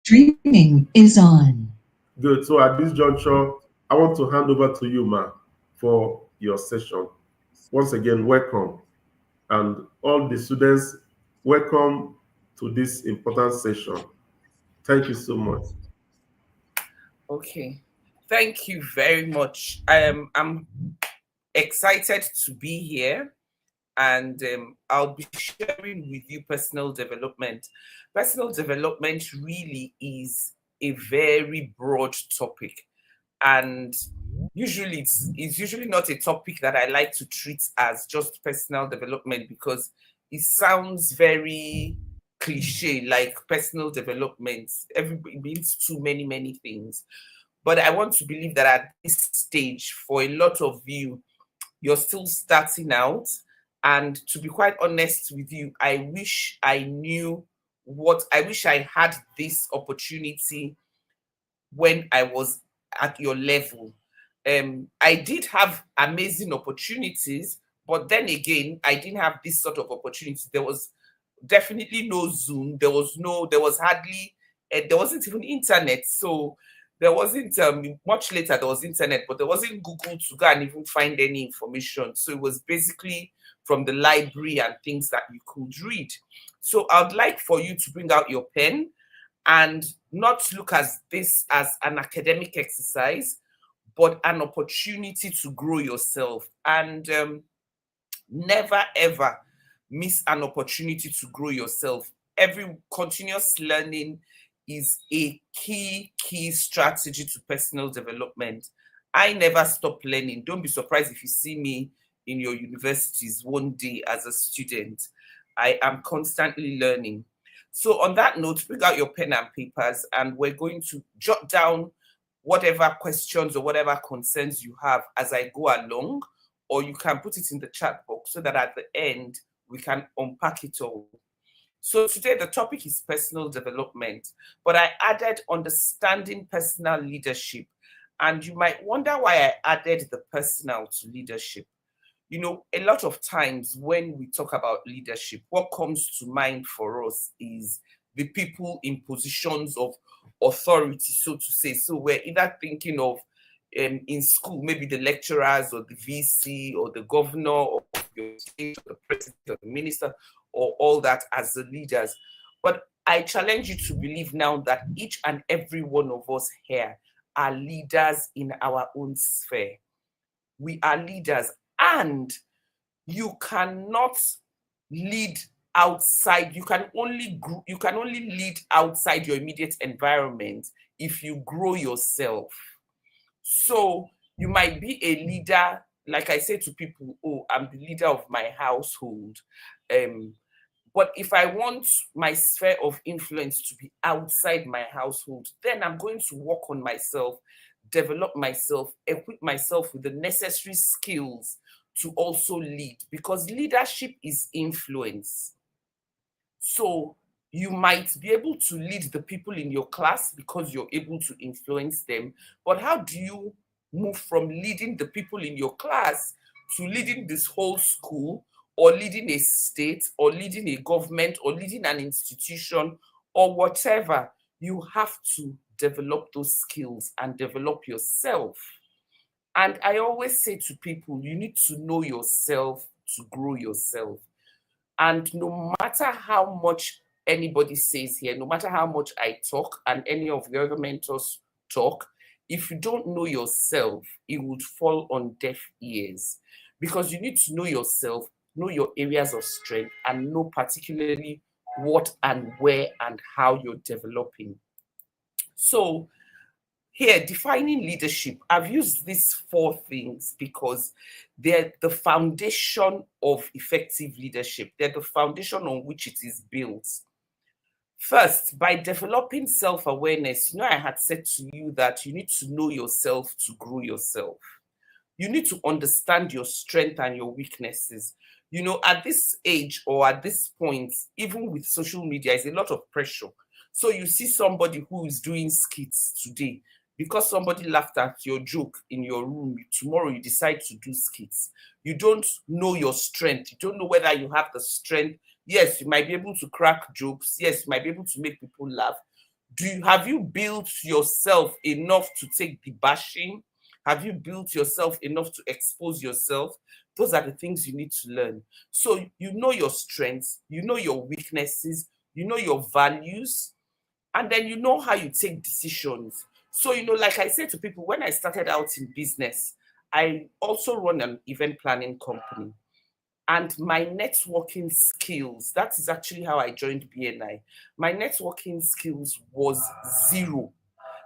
Streaming is on. Good. So at this juncture, I want to hand over to you, Ma, for your session. Once again, welcome. And all the students, welcome to this important session. Thank you so much. Okay. Thank you very much. I'm excited to be here, and I'll be sharing with you personal development. Personal development really is a very broad topic, and usually it's usually not a topic that I like to treat as just personal development because it sounds very cliche, like personal development. Everybody means too many things. But I want to believe that at this stage, for a lot of you, you're still starting out. And to be quite honest with you, I wish I knew I wish I had this opportunity when I was at your level. I did have amazing opportunities, but then again, I didn't have this sort of opportunity. There was definitely no Zoom. There was hardly, there wasn't even internet. So there wasn't, much later, there was internet, but there wasn't Google to go and even find any information. So it was basically from the library and things that you could read. So I'd like for you to bring out your pen and not look at this as an academic exercise, but an opportunity to grow yourself. And never ever miss an opportunity to grow yourself. Every continuous learning is a key strategy to personal development. I never stop learning. Don't be surprised if you see me in your universities one day as a student. I am constantly learning. So on that note, bring out your pen and papers, and we're going to jot down whatever questions or whatever concerns you have as I go along, or you can put it in the chat box so that at the end we can unpack it all. So today the topic is personal development, but I added understanding personal leadership. And you might wonder why I added the personal to leadership. You know, a lot of times when we talk about leadership, what comes to mind for us is the people in positions of authority, so to say. So we're either thinking of in school, maybe the lecturers or the VC or the governor or your state or the president or the minister or all that as the leaders. But I challenge you to believe now that each and every one of us here are leaders in our own sphere. We are leaders, and you cannot lead outside. You can only lead outside your immediate environment if you grow yourself. So you might be a leader, like I say to people, oh, I'm the leader of my household. But if I want my sphere of influence to be outside my household, then I'm going to work on myself, develop myself, equip myself with the necessary skills to also lead, because leadership is influence. So you might be able to lead the people in your class because you're able to influence them. But how do you move from leading the people in your class to leading this whole school, or leading a state, or leading a government, or leading an institution, or whatever? You have to develop those skills and develop yourself. And I always say to people, you need to know yourself to grow yourself. And no matter how much anybody says here, no matter how much I talk and any of the other mentors talk, if you don't know yourself, it would fall on deaf ears. Because you need to know yourself, know your areas of strength, and know particularly what and where and how you're developing. So here, defining leadership, I've used these four things because they're the foundation of effective leadership. They're the foundation on which it is built. First, by developing self-awareness, you know, I had said to you that you need to know yourself to grow yourself. You need to understand your strength and your weaknesses. You know, at this age or at this point, even with social media, is a lot of pressure. So you see somebody who is doing skits today, because somebody laughed at your joke in your room, tomorrow you decide to do skits. You don't know your strength. You don't know whether you have the strength. Yes, you might be able to crack jokes. Yes, you might be able to make people laugh. Have you built yourself enough to take the bashing? Have you built yourself enough to expose yourself? Those are the things you need to learn. So you know your strengths, you know your weaknesses, you know your values, and then you know how you take decisions. So, like I said to people, when I started out in business, I also run an event planning company. And my networking skills, that is actually how I joined BNI. My networking skills was zero.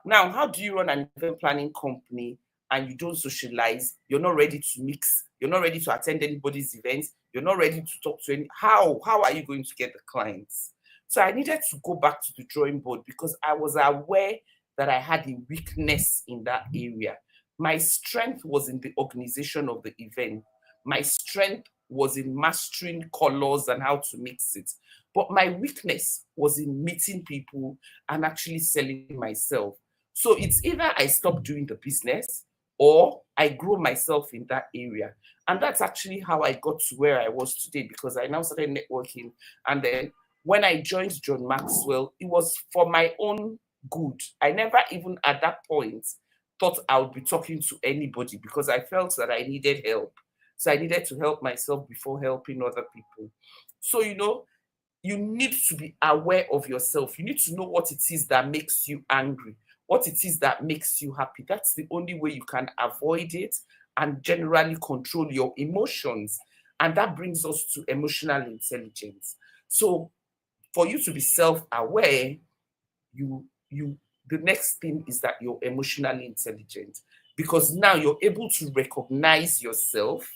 Now, how do you run an event planning company and you don't socialize? You're not ready to mix. You're not ready to attend anybody's events. You're not ready to talk to any. How are you going to get the clients? So I needed to go back to the drawing board because I was aware that I had a weakness in that area. My strength was in the organization of the event. My strength was in mastering colors and how to mix it. But my weakness was in meeting people and actually selling myself. So it's either I stop doing the business or I grow myself in that area. And that's actually how I got to where I was today, because I now started networking. And then when I joined John Maxwell, it was for my own good. I never even at that point thought I would be talking to anybody because I felt that I needed help. So I needed to help myself before helping other people. So, you need to be aware of yourself. You need to know what it is that makes you angry, what it is that makes you happy. That's the only way you can avoid it and generally control your emotions. And that brings us to emotional intelligence. So for you to be self-aware, the next thing is that you're emotionally intelligent, because now you're able to recognize yourself,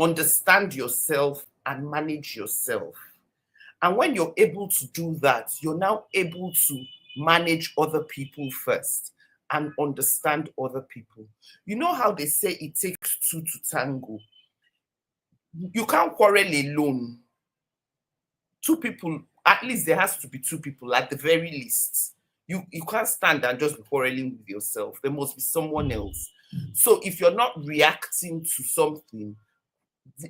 understand yourself, and manage yourself. And when you're able to do that, you're now able to manage other people first and understand other people. You know how they say it takes two to tango? You can't quarrel alone. Two people, at least there has to be two people at the very least. You can't stand and just be quarreling with yourself. There must be someone else. So if you're not reacting to something,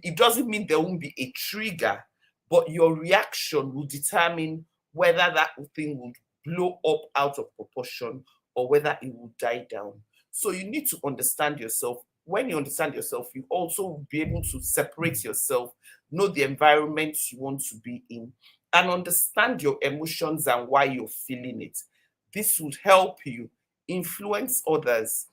it doesn't mean there won't be a trigger, but your reaction will determine whether that thing will blow up out of proportion or whether it will die down. So you need to understand yourself. When you understand yourself, you also will be able to separate yourself, know the environment you want to be in, and understand your emotions and why you're feeling it. This would help you influence others.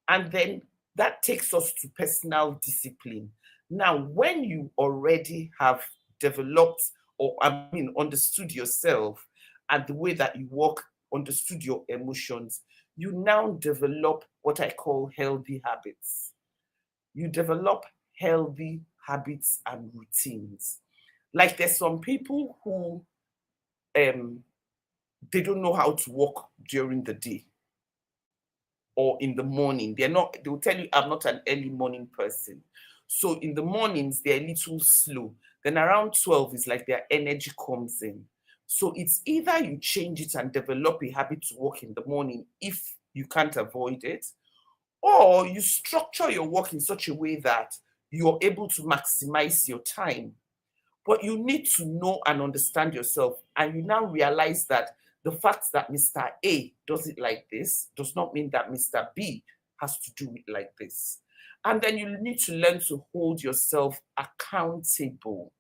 And then that takes us to personal discipline. Now, when you already have developed, or understood yourself and the way that you work, understood your emotions, you now develop what I call healthy habits. You develop healthy habits and routines. Like there's some people who they don't know how to walk during the day or in the morning. They will tell you, I'm not an early morning person. So in the mornings, they're a little slow. Then around 12 is like their energy comes in. So it's either you change it and develop a habit to walk in the morning if you can't avoid it, or you structure your work in such a way that you're able to maximize your time. But you need to know and understand yourself. And you now realize that the fact that Mr. A does it like this does not mean that Mr. B has to do it like this. And then you need to learn to hold yourself accountable.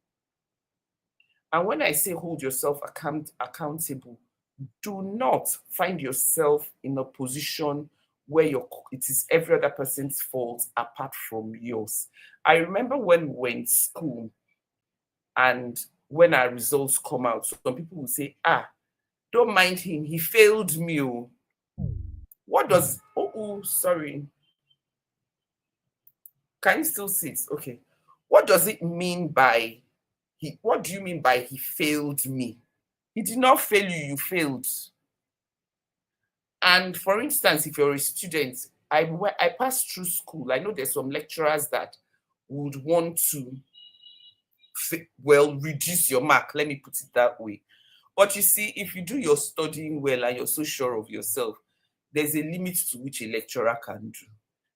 And when I say hold yourself accountable, do not find yourself in a position where it is every other person's fault apart from yours. I remember when we were in school and when our results come out, some people will say, don't mind him, he failed me. What does, sorry. Can you still see it? Okay. What does it mean by, what do you mean by he failed me? He did not fail you, you failed. And for instance, if you're a student, I passed through school. I know there's some lecturers that would want to, reduce your mark. Let me put it that way. But you see, if you do your studying well and you're so sure of yourself, there's a limit to which a lecturer can do.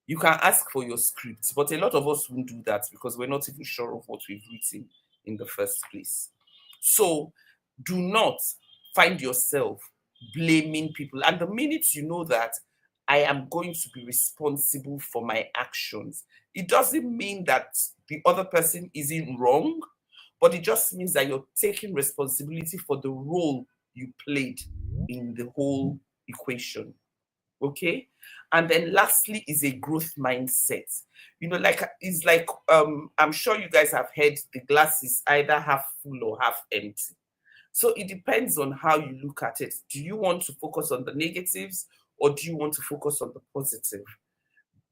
You can ask for your scripts, but a lot of us won't do that because we're not even sure of what we've written in the first place. So do not find yourself blaming people. And the minute you know that I am going to be responsible for my actions, it doesn't mean that the other person isn't wrong, but it just means that you're taking responsibility for the role you played in the whole equation. Okay. And then lastly is a growth mindset. You know, like it's like I'm sure you guys have heard the glass is either half full or half empty. So it depends on how you look at it. Do you want to focus on the negatives or do you want to focus on the positive?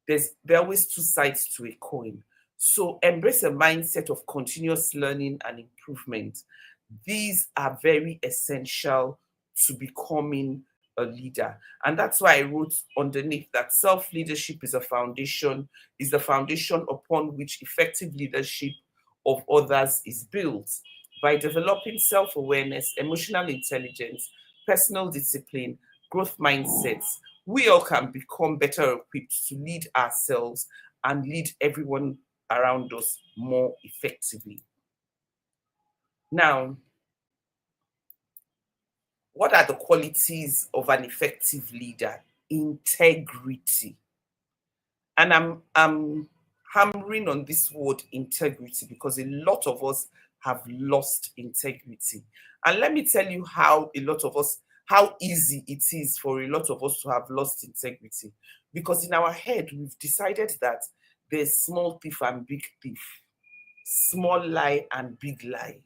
There are always two sides to a coin. So embrace a mindset of continuous learning and improvement. These are very essential to becoming a leader. And that's why I wrote underneath that self-leadership is the foundation upon which effective leadership of others is built. By developing self-awareness, emotional intelligence, personal discipline, growth mindsets, we all can become better equipped to lead ourselves and lead everyone around us more effectively. Now, what are the qualities of an effective leader? Integrity. And I'm hammering on this word integrity because a lot of us have lost integrity. And let me tell you how easy it is for a lot of us to have lost integrity. Because in our head, we've decided that there's small thief and big thief, small lie and big lie.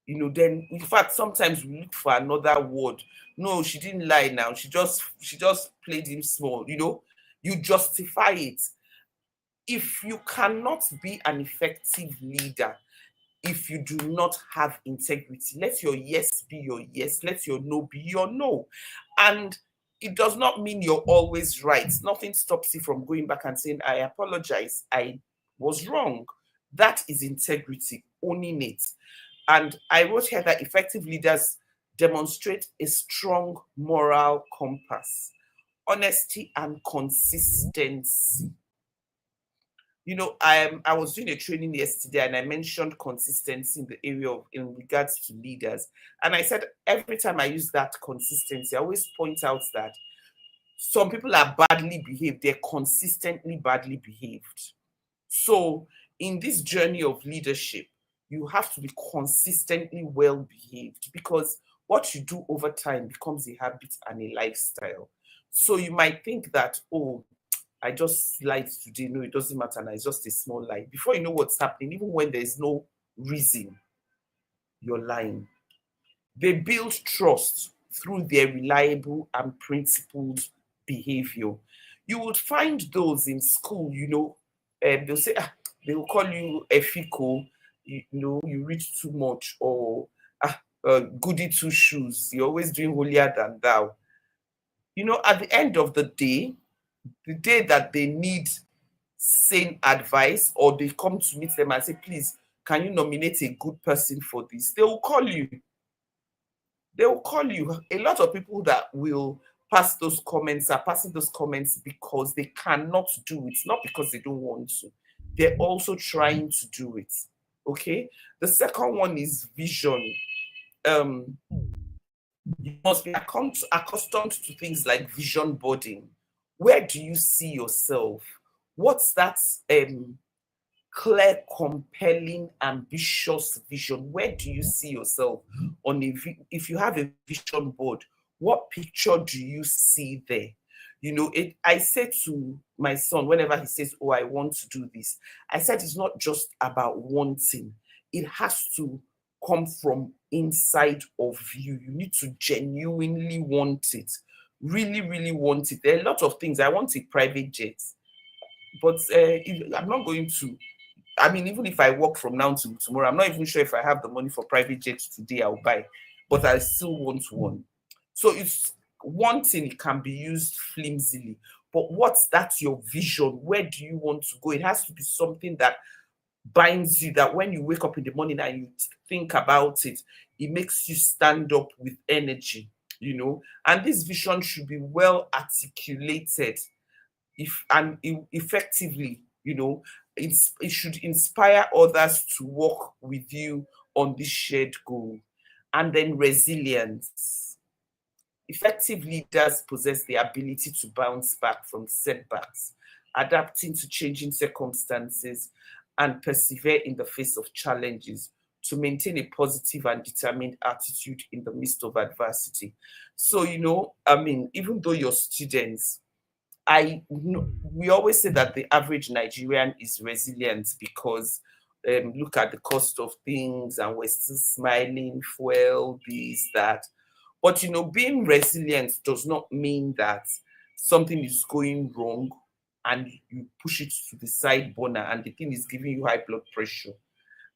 You know, then in fact, sometimes we look for another word. No, she didn't lie now. She just played him small, you know. You justify it. If you cannot be an effective leader, if you do not have integrity, let your yes be your yes, let your no be your no. And it does not mean you're always right. Nothing stops you from going back and saying, I apologize, I was wrong. That is integrity, owning it. And I wrote here that effective leaders demonstrate a strong moral compass, honesty, and consistency. You know, I was doing a training yesterday and I mentioned consistency in the area of in regards to leaders. And I said every time I use that consistency, I always point out that some people are badly behaved, they're consistently badly behaved. So in this journey of leadership, you have to be consistently well behaved because what you do over time becomes a habit and a lifestyle. So you might think that, oh, I just lied today. No, it doesn't matter now. It's just a small lie. Before you know what's happening, even when there's no reason, you're lying. They build trust through their reliable and principled behavior. You would find those in school, you know, they'll say, they will call you a fico, you know, you read too much, or goody two shoes, you're always doing holier than thou. You know, at the end of the day that they need sane advice or they come to meet them and say, please, can you nominate a good person for this? They will call you. They will call you. A lot of people that will pass those comments are passing those comments because they cannot do it, not because they don't want to. They're also trying to do it. Okay. The second one is vision. You must be accustomed to things like vision boarding. Where do you see yourself? What's that clear, compelling, ambitious vision? Where do you see yourself on if you have a vision board? What picture do you see there? You know, I say to my son whenever he says, "Oh, I want to do this," I said it's not just about wanting; it has to come from inside of you. You need to genuinely want it, really, really want it. There are a lot of things. I want a private jet, but I'm not going to. I mean, even if I work from now to tomorrow, I'm not even sure if I have the money for private jets today, I'll buy, but I still want one. So it's wanting, it can be used flimsily, but what's that your vision? Where do you want to go? It has to be something that binds you, that when you wake up in the morning and you think about it, it makes you stand up with energy, you know. And this vision should be well articulated effectively, you know. It should inspire others to work with you on this shared goal. And then resilience. Effective leaders possess the ability to bounce back from setbacks, adapting to changing circumstances, and persevere in the face of challenges to maintain a positive and determined attitude in the midst of adversity. So, even though you're students, we always say that the average Nigerian is resilient because look at the cost of things and we're still smiling, fuel, this, that. But being resilient does not mean that something is going wrong and you push it to the side burner and the thing is giving you high blood pressure.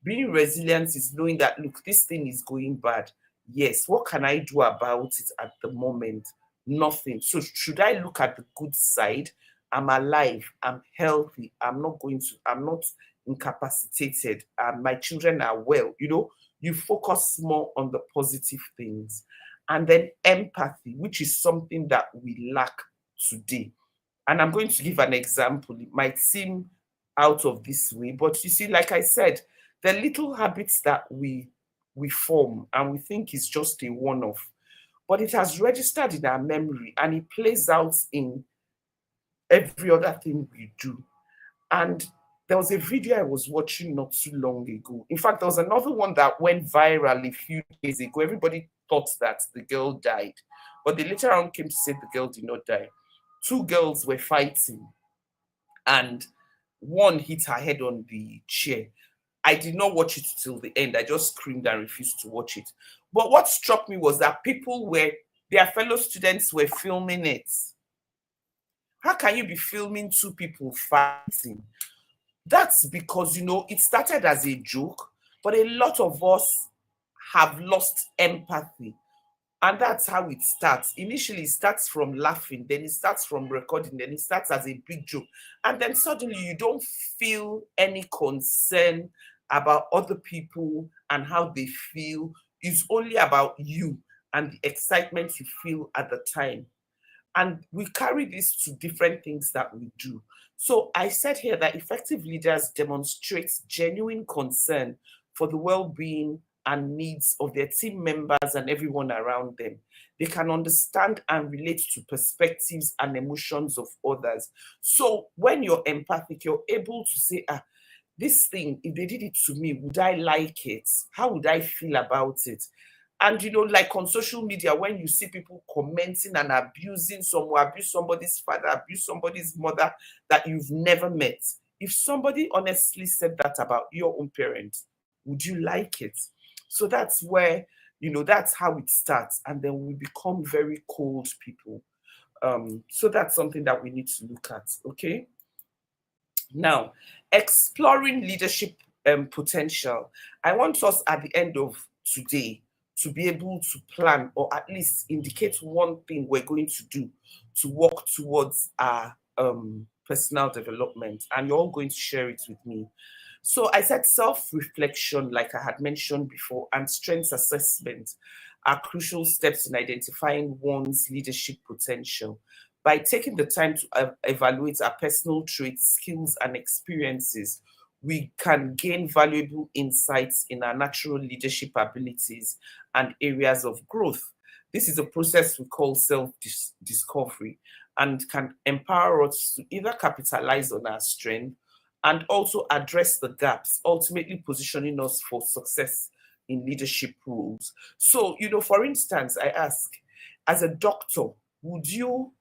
Being resilient is knowing that, look, this thing is going bad. Yes, what can I do about it at the moment? Nothing. So should I look at the good side? I'm alive, I'm healthy, I'm not incapacitated, my children are well. You focus more on the positive things. And then empathy, which is something that we lack today. And I'm going to give an example. It might seem out of this way, but you see, like I said, the little habits that we form and we think is just a one-off, but it has registered in our memory and it plays out in every other thing we do. And there was a video I was watching not too long ago. In fact, there was another one that went viral a few days ago. Everybody thought that the girl died, but they later on came to say the girl did not die. Two girls were fighting, and one hit her head on the chair. I did not watch it till the end. I just screamed and refused to watch it. But what struck me was that their fellow students were filming it. How can you be filming two people fighting? That's because, it started as a joke, but a lot of us have lost empathy. And that's how it starts. Initially, it starts from laughing, then it starts from recording, then it starts as a big joke. And then suddenly you don't feel any concern about other people and how they feel. It's only about you and the excitement you feel at the time. And we carry this to different things that we do. So I said here that effective leaders demonstrate genuine concern for the well-being and needs of their team members and everyone around them. They can understand and relate to perspectives and emotions of others. So when you're empathic, you're able to say, this thing, if they did it to me, would I like it? How would I feel about it? And like on social media, when you see people commenting and abusing someone, abuse somebody's father, abuse somebody's mother that you've never met. If somebody honestly said that about your own parents, would you like it? So that's where, that's how it starts. And then we become very cold people. So that's something that we need to look at. Okay. Now, exploring leadership potential. I want us at the end of today to be able to plan or at least indicate one thing we're going to do to work towards our personal development. And you're all going to share it with me. So I said self-reflection, like I had mentioned before, and strengths assessment are crucial steps in identifying one's leadership potential. By taking the time to evaluate our personal traits, skills, and experiences, we can gain valuable insights in our natural leadership abilities and areas of growth. This is a process we call self-discovery and can empower us to either capitalize on our strength and also address the gaps, ultimately positioning us for success in leadership roles. So, for instance, I ask, as a doctor, would you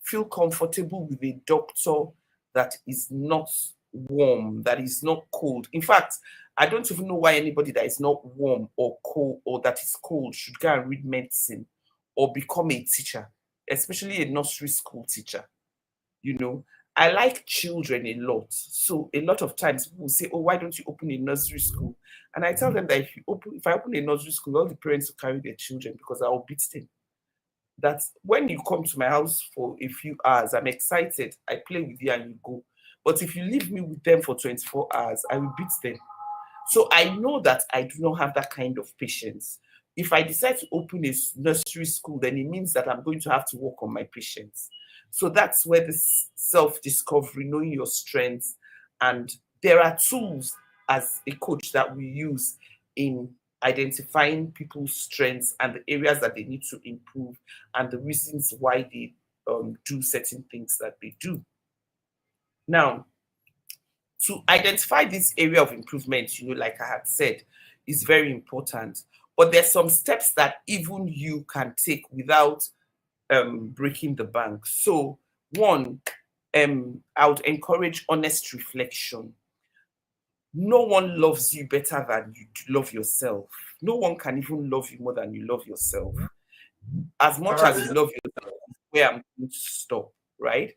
feel comfortable with a doctor that is not warm, that is not cold? In fact, I don't even know why anybody that is not warm or cold or that is cold should go and read medicine or become a teacher, especially a nursery school teacher. I like children a lot. So a lot of times people say, oh, why don't you open a nursery school? And I tell them that if I open a nursery school, all the parents will carry their children because I will beat them. That when you come to my house for a few hours, I'm excited. I play with you and you go. But if you leave me with them for 24 hours, I will beat them. So I know that I do not have that kind of patience. If I decide to open a nursery school, then it means that I'm going to have to work on my patience. So that's where this self-discovery, knowing your strengths, and there are tools as a coach that we use in identifying people's strengths and the areas that they need to improve and the reasons why they do certain things that they do. Now, to identify this area of improvement, like I had said, is very important. But there's some steps that even you can take without breaking the bank. So, one, I would encourage honest reflection. No one loves you better than you love yourself. No one can even love you more than you love yourself. As much as you love yourself, where I'm going to stop, right?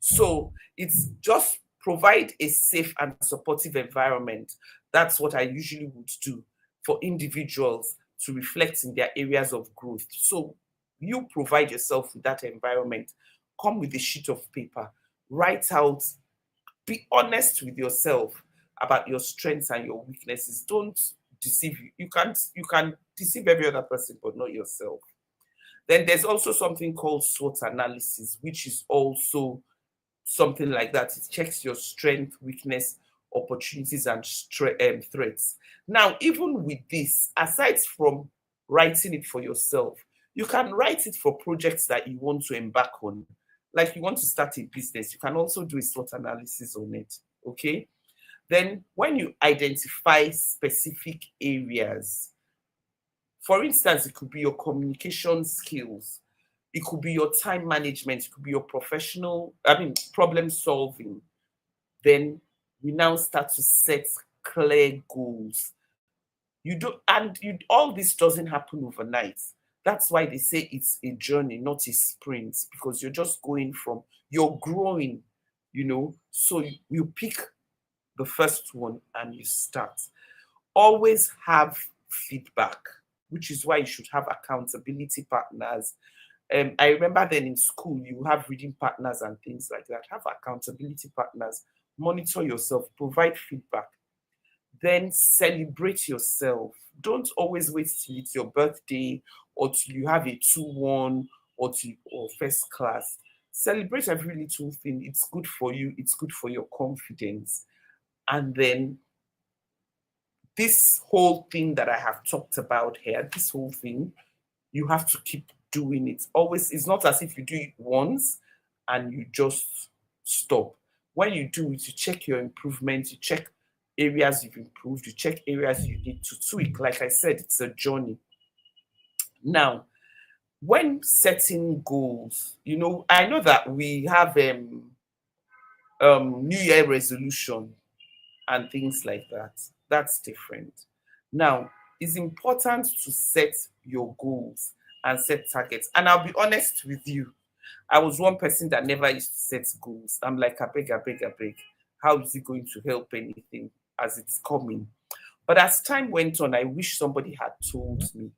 So it's just provide a safe and supportive environment. That's what I usually would do for individuals to reflect in their areas of growth. So you provide yourself with that environment. Come with a sheet of paper, write out, be honest with yourself about your strengths and your weaknesses. Don't deceive you. You can deceive every other person, but not yourself. Then there's also something called SWOT analysis, which is also something like that. It checks your strength, weakness, opportunities, and threats. Now, even with this, aside from writing it for yourself, you can write it for projects that you want to embark on. Like you want to start a business, you can also do a SWOT analysis on it. Okay. Then, when you identify specific areas, for instance, it could be your communication skills, it could be your time management, it could be your problem solving. Then we now start to set clear goals. All this doesn't happen overnight. That's why they say it's a journey, not a sprint, because you're growing, So you pick the first one and you start. Always have feedback, which is why you should have accountability partners. I remember then in school, you have reading partners and things like that. Have accountability partners, monitor yourself, provide feedback. Then celebrate yourself. Don't always wait till it's your birthday or till you have a 2-1 or first class. Celebrate every little thing. It's good for you. It's good for your confidence. And then this whole thing that I have talked about here, this whole thing, you have to keep doing it. Always, it's not as if you do it once and you just stop. When you do it, you check your improvements, you check areas you've improved, you check areas you need to tweak. Like I said, it's a journey. Now, when setting goals, I know that we have New Year resolution and things like that. That's different. Now, it's important to set your goals and set targets. And I'll be honest with you, I was one person that never used to set goals. I'm like, I beg. How is it going to help anything as it's coming? But as time went on, I wish somebody had told me.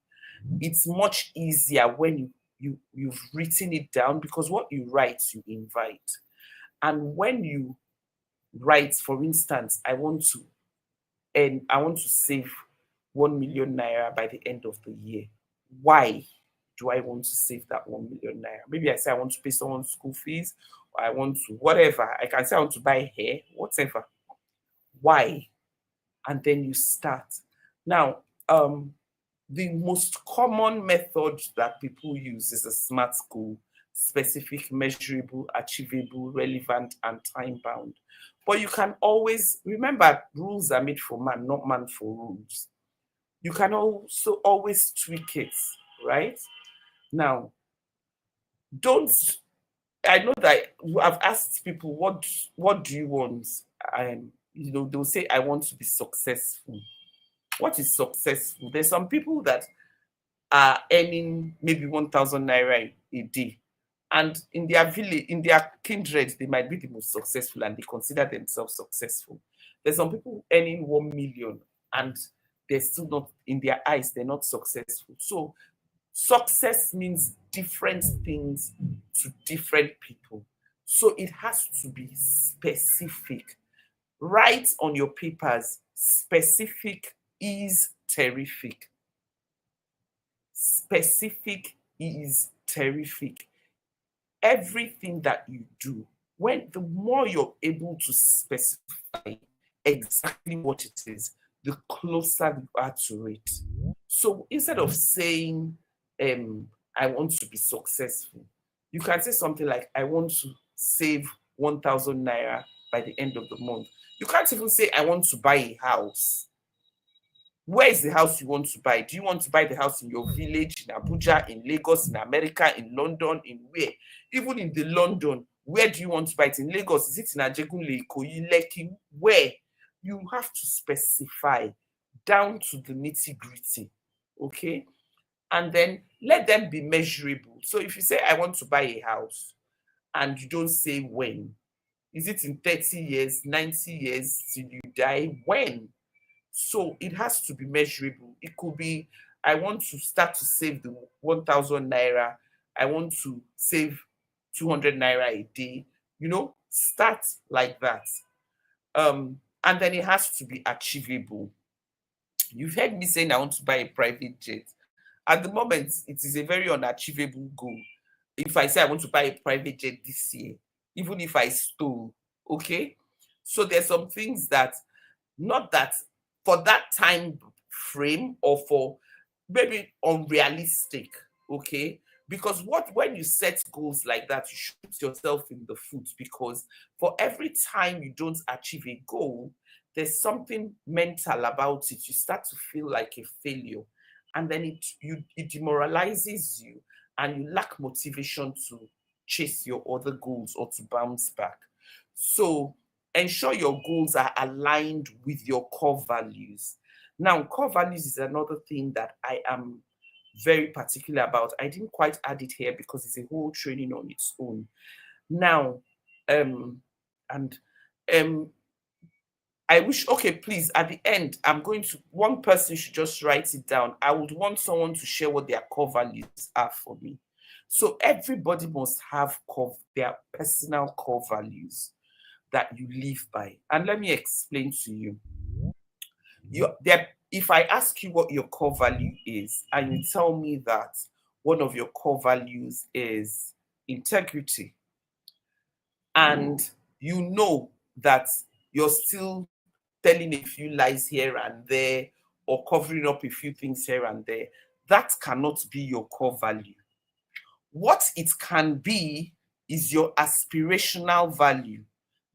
It's much easier when you've written it down, because what you write, you invite. And when you write, for instance, I want to save 1 million naira by the end of the year. Why do I want to save that 1 million naira? Maybe I say I want to pay someone's school fees, or I want to whatever. I can say I want to buy hair, whatever. Why? And then you start. Now, the most common method that people use is a SMART goal: specific, measurable, achievable, relevant, and time-bound. But you can always remember, rules are made for man, not man for rules. You can also always tweak it, right? Now, I know that I've asked people, what do you want? They'll say, I want to be successful. What is successful? There's some people that are earning maybe 1,000 naira a day, and in their village, in their kindred, they might be the most successful and they consider themselves successful. There's some people earning 1 million and they're still not, in their eyes, they're not successful. So success means different things to different people. So it has to be specific. Write on your papers, specific is terrific. Specific is terrific. Everything that you do, the more you're able to specify exactly what it is, the closer you are to it. So instead of saying, I want to be successful, you can say something like, I want to save 1,000 naira by the end of the month. You can't even say, I want to buy a house. Where is the house you want to buy? Do you want to buy the house in your village, in Abuja, in Lagos, in America, in London, in where? Even in the London, where do you want to buy it? In Lagos, is it in Ajegunle, Ikoyi, Lekki? Where? You have to specify down to the nitty-gritty, okay? And then let them be measurable. So if you say, I want to buy a house, and you don't say when, is it in 30 years, 90 years, till you die? When? So it has to be measurable. It could be, I want to start to save the 1,000 naira. I want to save 200 naira a day. You know, start like that. And then it has to be achievable. You've heard me saying I want to buy a private jet. At the moment, it is a very unachievable goal. If I say I want to buy a private jet this year, even if I stole, okay? So there's some things that, not that for that time frame, or for maybe unrealistic, okay? Because when you set goals like that, you shoot yourself in the foot, because for every time you don't achieve a goal, there's something mental about it. You start to feel like a failure, and then it demoralizes you, and you lack motivation to chase your other goals or to bounce back. So ensure your goals are aligned with your core values. Now, core values is another thing that I am very particular about. I didn't quite add it here because it's a whole training on its own. Now, and I wish, okay, please, at the end, one person should just write it down. I would want someone to share what their core values are for me. So everybody must have their personal core values that you live by. And let me explain to you. If I ask you what your core value is, and you tell me that one of your core values is integrity, and you know that you're still telling a few lies here and there, or covering up a few things here and there, that cannot be your core value. What it can be is your aspirational value.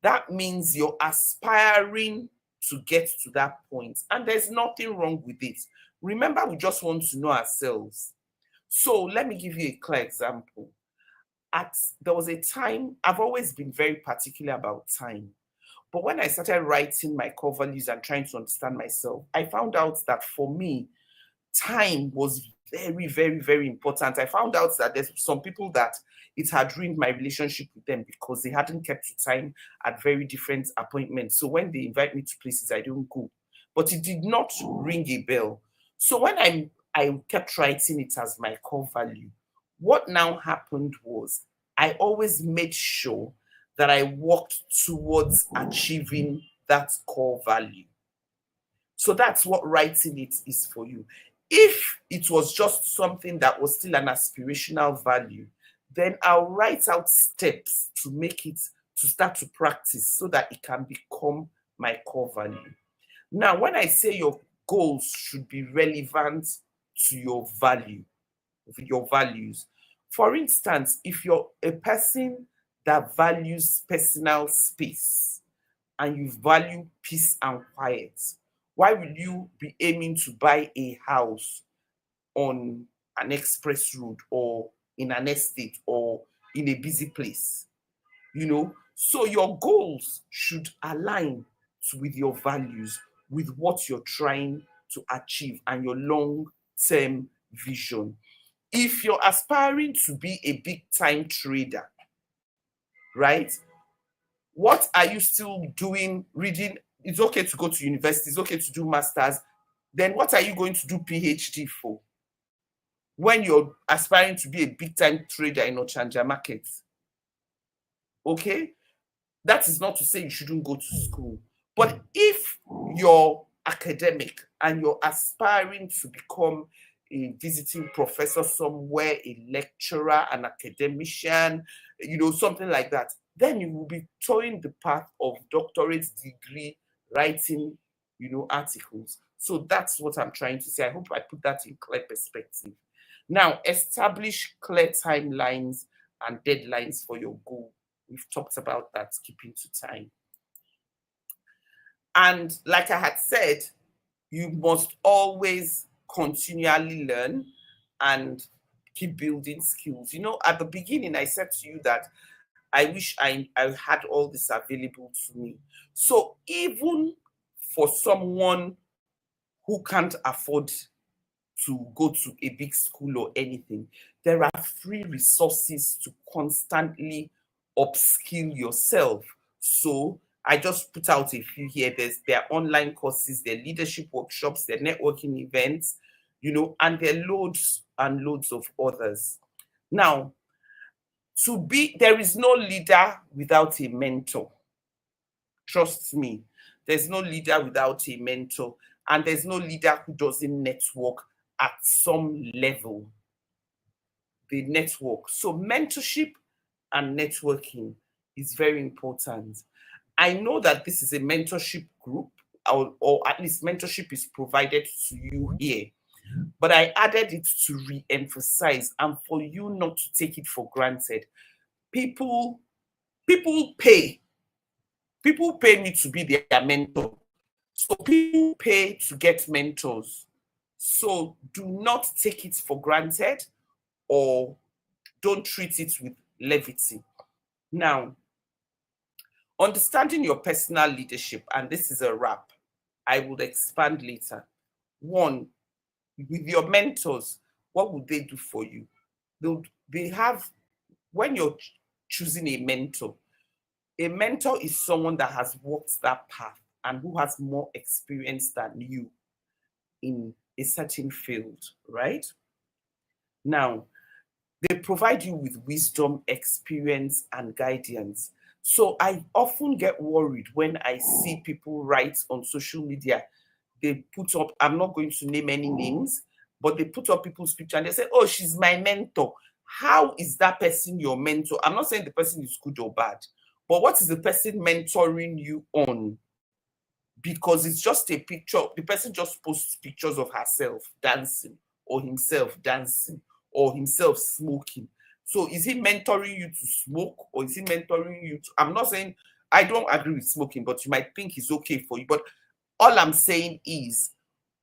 That means you're aspiring to get to that point, and there's nothing wrong with it. Remember, we just want to know ourselves. So let me give you a clear example. There was a time, I've always been very particular about time, but when I started writing my core values and trying to understand myself, I found out that for me, time was very, very, very important. I found out that there's some people that it had ruined my relationship with them because they hadn't kept to time at very different appointments. So when they invite me to places, I don't go. But it did not ring a bell. So when I kept writing it as my core value, what now happened was I always made sure that I worked towards achieving that core value. So that's what writing it is for you. If it was just something that was still an aspirational value, then I'll write out steps to make it, to start to practice so that it can become my core value. Now, when I say your goals should be relevant to your values, for instance, if you're a person that values personal space and you value peace and quiet, why will you be aiming to buy a house on an express road or in an estate or in a busy place? So your goals should align with your values, with what you're trying to achieve and your long-term vision. If you're aspiring to be a big-time trader, right? What are you still doing? Reading? It's okay to go to university, it's okay to do masters. Then what are you going to do PhD for when you're aspiring to be a big-time trader in Ochanja market? Okay? That is not to say you shouldn't go to school. But if you're academic and you're aspiring to become a visiting professor somewhere, a lecturer, an academician, something like that, then you will be towing the path of doctorate degree writing, articles. So that's what I'm trying to say. I hope I put that in clear perspective. Now, establish clear timelines and deadlines for your goal. We've talked about that, keeping to time. And like I had said, you must always continually learn and keep building skills. You know, at the beginning, I said to you that I wish I had all this available to me. So even for someone who can't afford to go to a big school or anything, there are free resources to constantly upskill yourself. So I just put out a few here. There are online courses, there are leadership workshops, there are networking events, you know, and there are loads and loads of others. Now, there is no leader without a mentor. Trust me, there's no leader without a mentor, and there's no leader who doesn't network at some level. They network. So mentorship and networking is very important. I know that this is a mentorship group, or at least mentorship is provided to you here, but I added it to re-emphasize and for you not to take it for granted. People pay. People pay me to be their mentor. So people pay to get mentors. So do not take it for granted or don't treat it with levity. Now, understanding your personal leadership, and this is a wrap. I will expand later. One, with your mentors, what would they do for you? They have, when you're choosing a mentor is someone that has walked that path and who has more experience than you in a certain field, right? Now, they provide you with wisdom, experience, and guidance. So I often get worried when I see people write on social media. They put up, I'm not going to name any names, but they put up people's picture and they say, oh, she's my mentor. How is that person your mentor? I'm not saying the person is good or bad, but what is the person mentoring you on? Because it's just a picture. The person just posts pictures of herself dancing or himself dancing or himself smoking. So is he mentoring you to smoke or is he mentoring you to, I'm not saying, I don't agree with smoking, but you might think it's okay for you. But all I'm saying is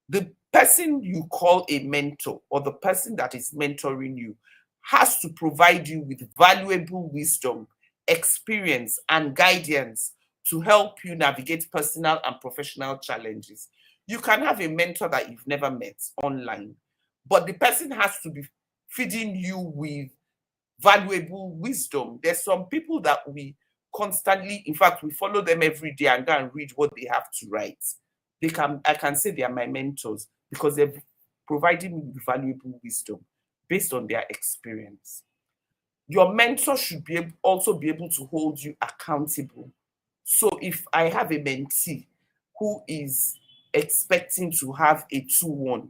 the person you call a mentor or the person that is mentoring you has to provide you with valuable wisdom, experience, and guidance to help you navigate personal and professional challenges. You can have a mentor that you've never met online, but the person has to be feeding you with valuable wisdom. There's some people that we constantly, in fact, we follow them every day and go and read what they have to write. I can say they are my mentors because they've provided me with valuable wisdom based on their experience. Your mentor should also be able to hold you accountable. So if I have a mentee who is expecting to have a 2-1,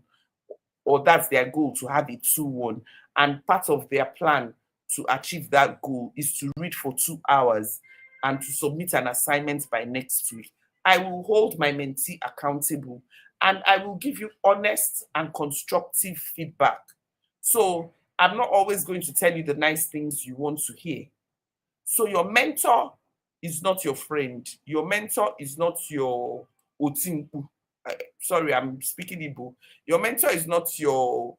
or that's their goal to have a 2-1, and part of their plan to achieve that goal is to read for 2 hours and to submit an assignment by next week, I will hold my mentee accountable and I will give you honest and constructive feedback. So I'm not always going to tell you the nice things you want to hear. So your mentor is not your friend. Your mentor is not your otinku. Sorry, I'm speaking Igbo. Your mentor is not your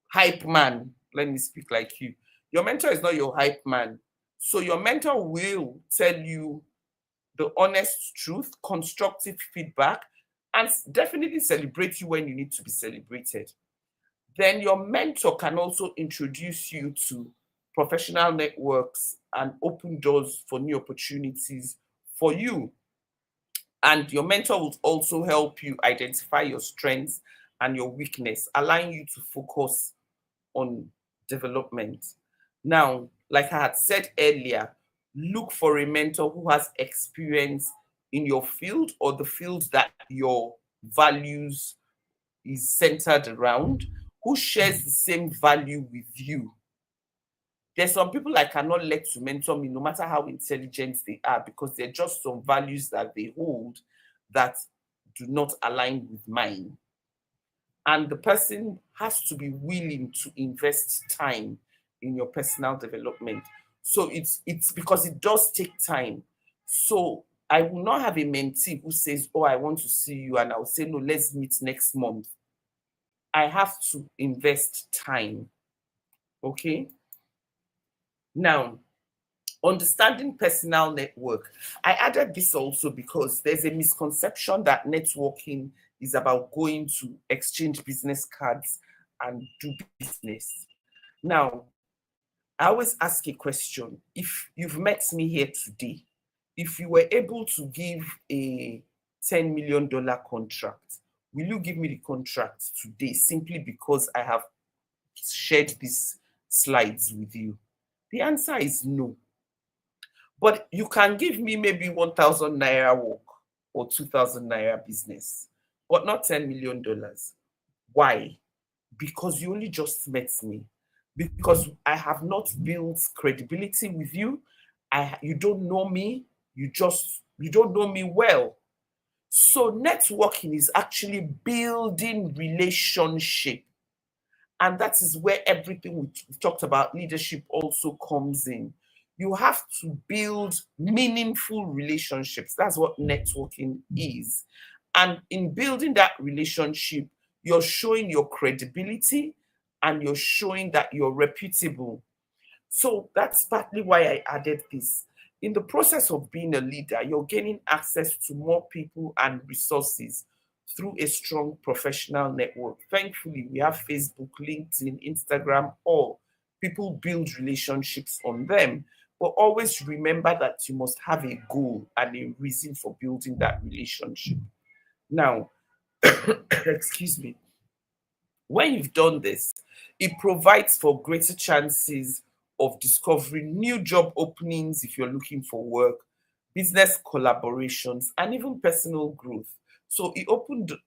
hype man. Let me speak like you. Your mentor is not your hype man. So your mentor will tell you the honest truth, constructive feedback, and definitely celebrate you when you need to be celebrated. Then your mentor can also introduce you to professional networks and open doors for new opportunities for you. And your mentor will also help you identify your strengths and your weakness, allowing you to focus on development. Now, like I had said earlier, look for a mentor who has experience in your field or the field that your values is centered around, who shares the same value with you. There's some people I cannot let to mentor me, no matter how intelligent they are, because they're just some values that they hold that do not align with mine. And the person has to be willing to invest time in your personal development. So it's because it does take time. So I will not have a mentee who says, oh, I want to see you, and I'll say, no, let's meet next month. I have to invest time. Okay. Now, understanding personal network. I added this also because there's a misconception that networking is about going to exchange business cards and do business. Now, I always ask a question. If you've met me here today, if you were able to give a $10 million contract, will you give me the contract today simply because I have shared these slides with you? The answer is no. But you can give me maybe 1,000 naira work or 2,000 naira business, but not $10 million. Why? Because you only just met me. Because I have not built credibility with you. You don't know me. You don't know me well. So networking is actually building relationship. And that is where everything we talked about leadership also comes in. You have to build meaningful relationships. That's what networking is. And in building that relationship, you're showing your credibility and you're showing that you're reputable. So that's partly why I added this. In the process of being a leader, you're gaining access to more people and resources through a strong professional network. Thankfully, we have Facebook, LinkedIn, Instagram, all. People build relationships on them. But always remember that you must have a goal and a reason for building that relationship. Now, excuse me, when you've done this, it provides for greater chances of discovering new job openings if you're looking for work, business collaborations, and even personal growth. So it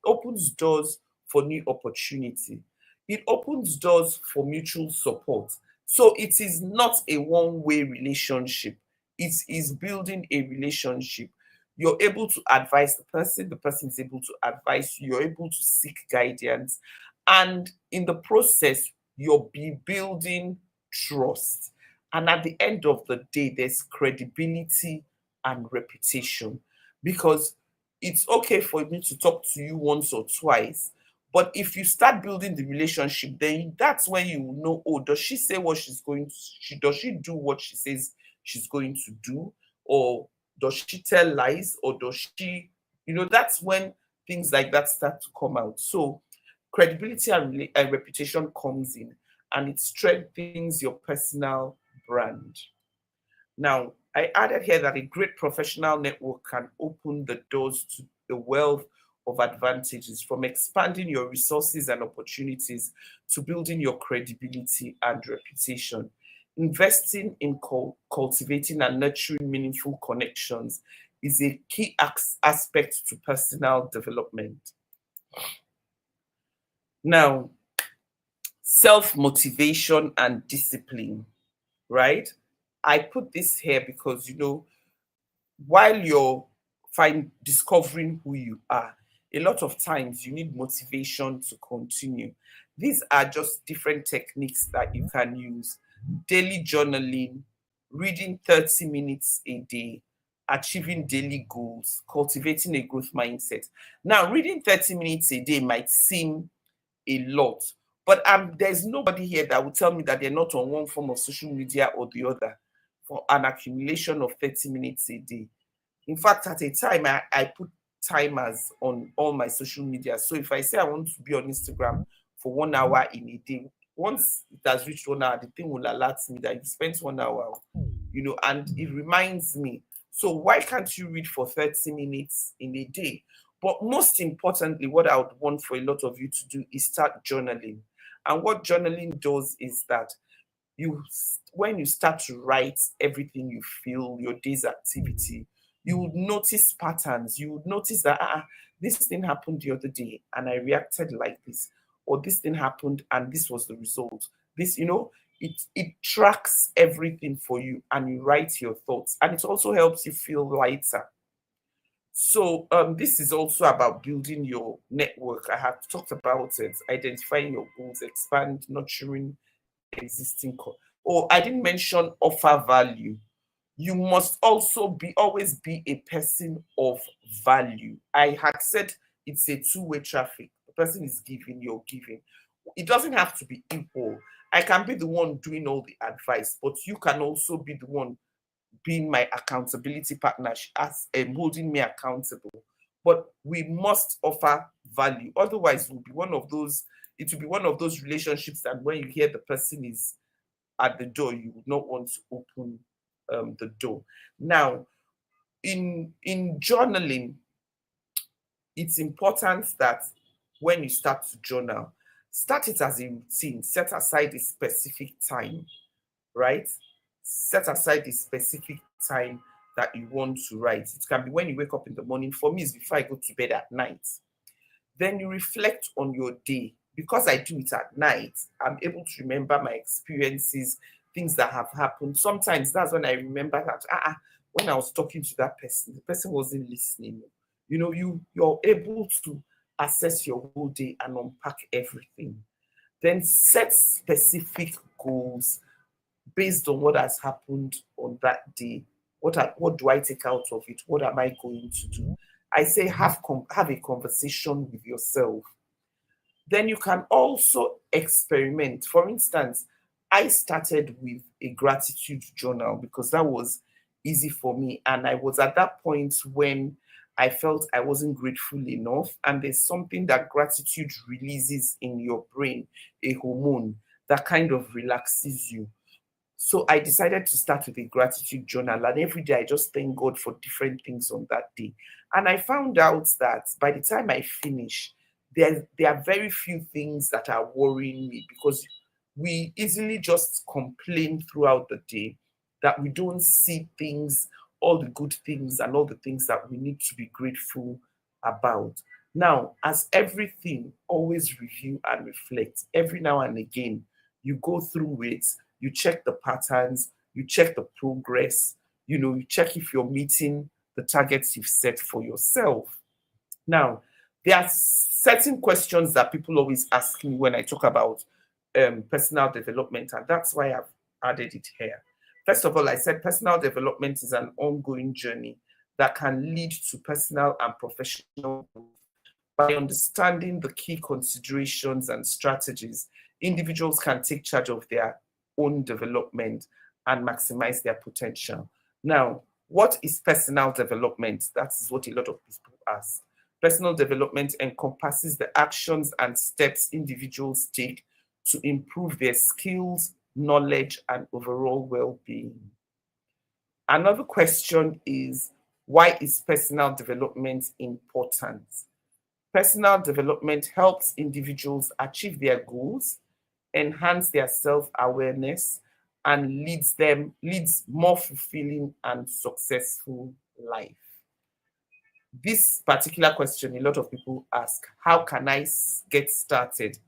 opens doors for new opportunity. It opens doors for mutual support. So it is not a one-way relationship. It is building a relationship. You're able to advise the person is able to advise you, you're able to seek guidance, and in the process, you'll be building trust. And at the end of the day, there's credibility and reputation. Because it's okay for me to talk to you once or twice, but if you start building the relationship, then that's when you know, oh, does she say what she's going to, does she do what she says she's going to do? Or does she tell lies? Or does she, that's when things like that start to come out. So credibility and reputation comes in, and it strengthens your personal brand. Now, I added here that a great professional network can open the doors to the wealth of advantages, from expanding your resources and opportunities to building your credibility and reputation. Investing in cultivating and nurturing meaningful connections is a key aspect to personal development. Now, self-motivation and discipline, right? I put this here because, while you're discovering who you are, a lot of times you need motivation to continue. These are just different techniques that you can use. Daily journaling, reading 30 minutes a day, achieving daily goals, cultivating a growth mindset. Now, reading 30 minutes a day might seem a lot, but there's nobody here that will tell me that they're not on one form of social media or the other for an accumulation of 30 minutes a day. In fact, at a time, I put timers on all my social media. So if I say I want to be on Instagram for 1 hour in a day, once it has reached 1 hour, the thing will alert me that you spent 1 hour, and it reminds me. So why can't you read for 30 minutes in a day? But most importantly, what I would want for a lot of you to do is start journaling. And what journaling does is that when you start to write everything you feel, your day's activity, you would notice patterns. You would notice that this thing happened the other day and I reacted like this, or this thing happened and this was the result. This, it tracks everything for you, and you write your thoughts, and it also helps you feel lighter. So this is also about building your network. I have talked about it, identifying your goals, expand, nurturing existing. I didn't mention offer value. You must also always be a person of value. I had said it's a two-way traffic. The person is giving, you're giving. It doesn't have to be equal. I can be the one doing all the advice, but you can also be the one being my accountability partner, as holding me accountable. But we must offer value. Otherwise, it will be one of those. It will be one of those relationships that when you hear the person is at the door, you would not want to open the door. Now, in journaling, it's important that when you start to journal, start it as a routine. Set aside a specific time, right? Set aside a specific time that you want to write. It can be when you wake up in the morning. For me, it's before I go to bed at night. Then you reflect on your day. Because I do it at night, I'm able to remember my experiences, things that have happened. Sometimes that's when I remember that when I was talking to that person, the person wasn't listening. You know, you're able to assess your whole day and unpack everything. Then set specific goals based on what has happened on that day. What do I take out of it? What am I going to do? I say have a conversation with yourself. Then you can also experiment. For instance, I started with a gratitude journal because that was easy for me. And I was at that point when I felt I wasn't grateful enough. And there's something that gratitude releases in your brain, a hormone that kind of relaxes you. So I decided to start with a gratitude journal, and every day I just thank God for different things on that day. And I found out that by the time I finish, there are very few things that are worrying me, because we easily just complain throughout the day that we don't see things, all the good things and all the things that we need to be grateful about. Now, as everything, always review and reflect. Every now and again, you go through it, you check the patterns, you check the progress, you check if you're meeting the targets you've set for yourself. Now, there are certain questions that people always ask me when I talk about personal development, and that's why I've added it here. First of all, I said personal development is an ongoing journey that can lead to personal and professional growth. By understanding the key considerations and strategies, individuals can take charge of their own development and maximize their potential. Now, what is personal development? That is what a lot of people ask. Personal development encompasses the actions and steps individuals take to improve their skills, knowledge, and overall well-being. Another question is, why is personal development important? Personal development helps individuals achieve their goals, enhance their self-awareness, and leads more fulfilling and successful life. This particular question, a lot of people ask, how can I get started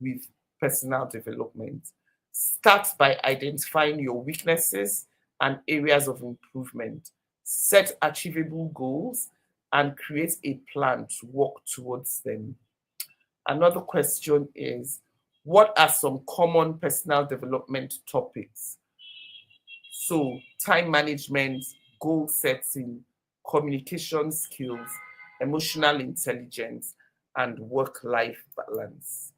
with personal development? Start by identifying your weaknesses and areas of improvement. Set achievable goals and create a plan to work towards them. Another question is, what are some common personal development topics? So, time management, goal setting, communication skills, emotional intelligence, and work-life balance.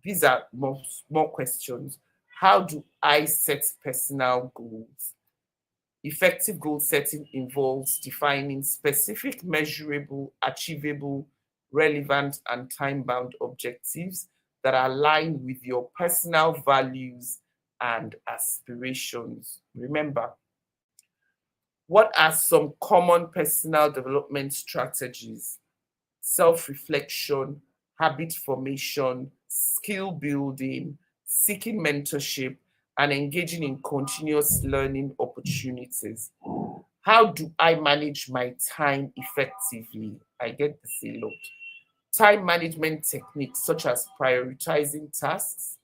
These are more questions. How do I set personal goals? Effective goal setting involves defining specific, measurable, achievable, relevant, and time-bound objectives that align with your personal values and aspirations. Remember, what are some common personal development strategies? Self-reflection, habit formation, skill building, seeking mentorship, and engaging in continuous learning opportunities. How do I manage my time effectively? I get this a lot. Time management techniques such as prioritizing tasks,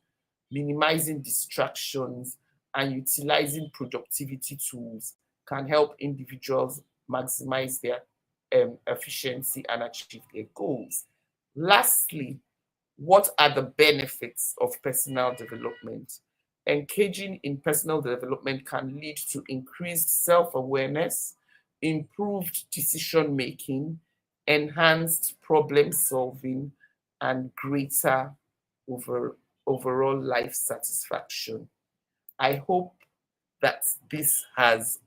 minimizing distractions, and utilizing productivity tools can help individuals maximize their efficiency and achieve their goals. Lastly, what are the benefits of personal development? Engaging in personal development can lead to increased self awareness, improved decision making, enhanced problem solving, and greater overall life satisfaction. I hope that this has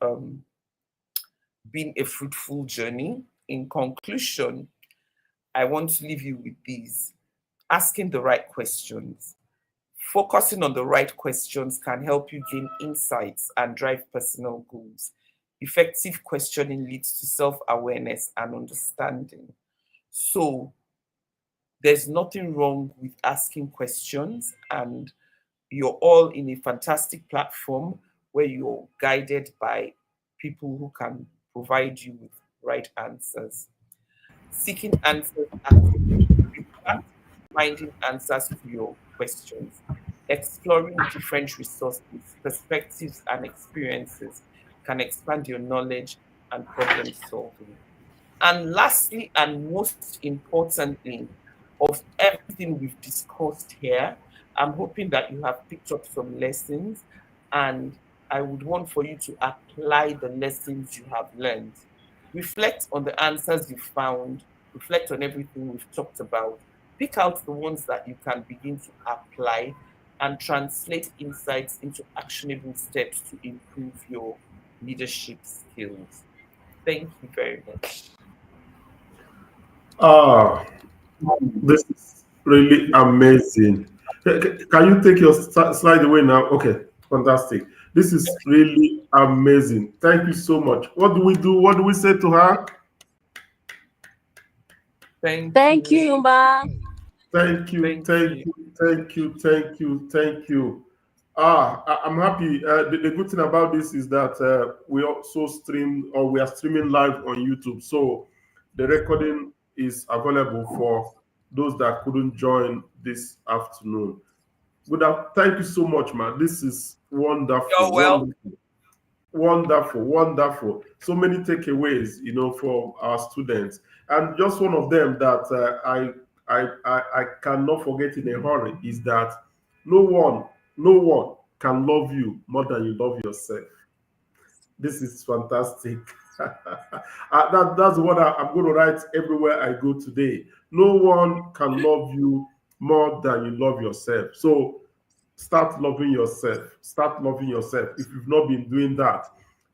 been a fruitful journey. In conclusion, I want to leave you with these: asking the right questions. Focusing on the right questions can help you gain insights and drive personal goals. Effective questioning leads to self awareness and understanding. So, there's nothing wrong with asking questions, and you're all in a fantastic platform where you're guided by people who can provide you with right answers. Seeking answers actively requires finding answers to your questions, exploring different resources, perspectives, and experiences can expand your knowledge and problem solving. And lastly, and most importantly, of everything we've discussed here, I'm hoping that you have picked up some lessons, and I would want for you to apply the lessons you have learned. Reflect on the answers you found, reflect on everything we've talked about, pick out the ones that you can begin to apply, and translate insights into actionable steps to improve your leadership skills. Thank you very much. Ah, this is really amazing. Can you take your slide away now? Okay, fantastic. This is really amazing. Thank you so much. What do we do? What do we say to her? Thank you, Ma. Thank you, thank you, thank you, thank you, thank you. I'm happy. The good thing about this is that we also stream, or we are streaming live on YouTube. So the recording is available for those that couldn't join this afternoon. Thank you so much, man. This is wonderful, You're welcome. wonderful, wonderful, wonderful. So many takeaways, for our students, and just one of them that I cannot forget in a hurry is that no one, no one can love you more than you love yourself. This is fantastic. That's what I'm going to write everywhere I go today. No one can love you more than you love yourself. So start loving yourself. Start loving yourself if you've not been doing that.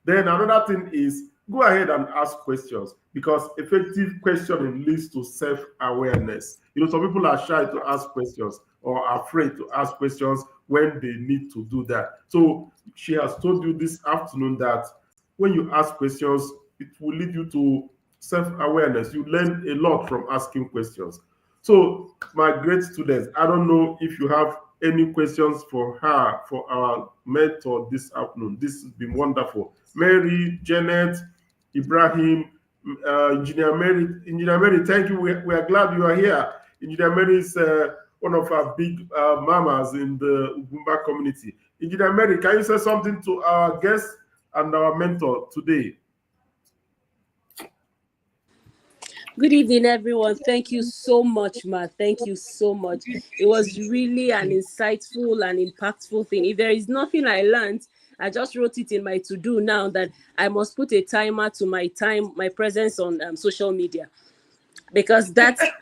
Then another thing is go ahead and ask questions, because effective questioning leads to self-awareness. Some people are shy to ask questions or afraid to ask questions when they need to do that. So she has told you this afternoon that when you ask questions, it will lead you to self-awareness. You learn a lot from asking questions. So my great students, I don't know if you have any questions for her, for our mentor this afternoon. This has been wonderful. Mary, Janet, Ibrahim, Engineer Mary, thank you. We are glad you are here. Engineer Mary is one of our big mamas in the Ugumba community. Engineer Mary, can you say something to our guest and our mentor today? Good evening, everyone. Thank you so much, Ma. Thank you so much. It was really an insightful and impactful thing. If there is nothing I learned, I just wrote it in my to-do now that I must put a timer to my presence on social media. Because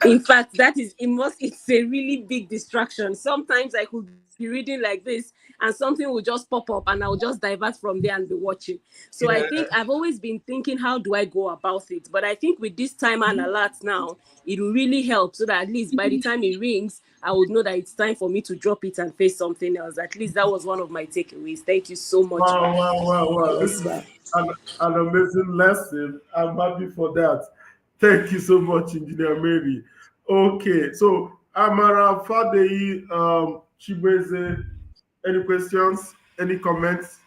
in fact, it's a really big distraction. Sometimes I could be reading like this and something will just pop up and I'll just divert from there and be watching. So I think I've always been thinking, how do I go about it? But I think with this timer and alert now, it will really help so that at least by the time it rings, I would know that it's time for me to drop it and face something else. At least that was one of my takeaways. Thank you so much. Wow. This is an amazing lesson. I'm happy for that. Thank you so much, Engineer Mary. Okay, so Amara Fadei, Chibweze, any questions? Any comments?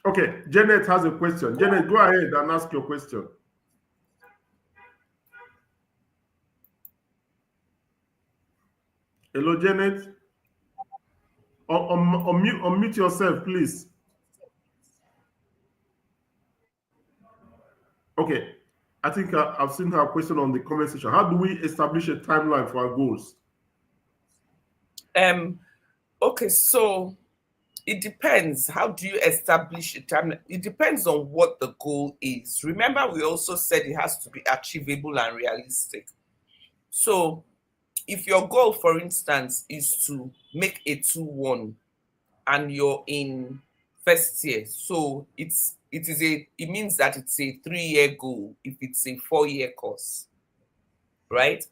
Okay, Janet has a question. Janet, go ahead and ask your question. Hello, Janet. Unmute yourself, please. Okay, I think I've seen her question on the comment section. How do we establish a timeline for our goals? Okay, so it depends. How do you establish a timeline? It depends on what the goal is. Remember, we also said it has to be achievable and realistic. So if your goal, for instance, is to make a 2-1 and you're in first year, so it means that it's a 3-year goal if it's a 4-year course, right?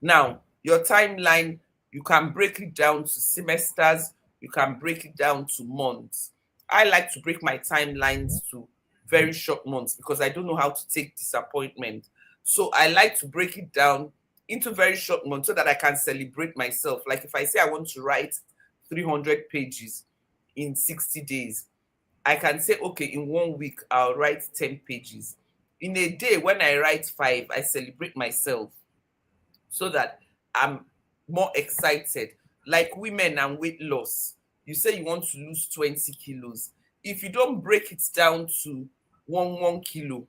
Now, your timeline, you can break it down to semesters, you can break it down to months. I like to break my timelines to very short months because I don't know how to take disappointment. So I like to break it down into very short months so that I can celebrate myself. Like if I say I want to write 300 pages in 60 days, I can say, okay, in 1 week, I'll write 10 pages. In a day, when I write 5, I celebrate myself so that I'm more excited. Like women and weight loss, you say you want to lose 20 kilos. If you don't break it down to one kilo,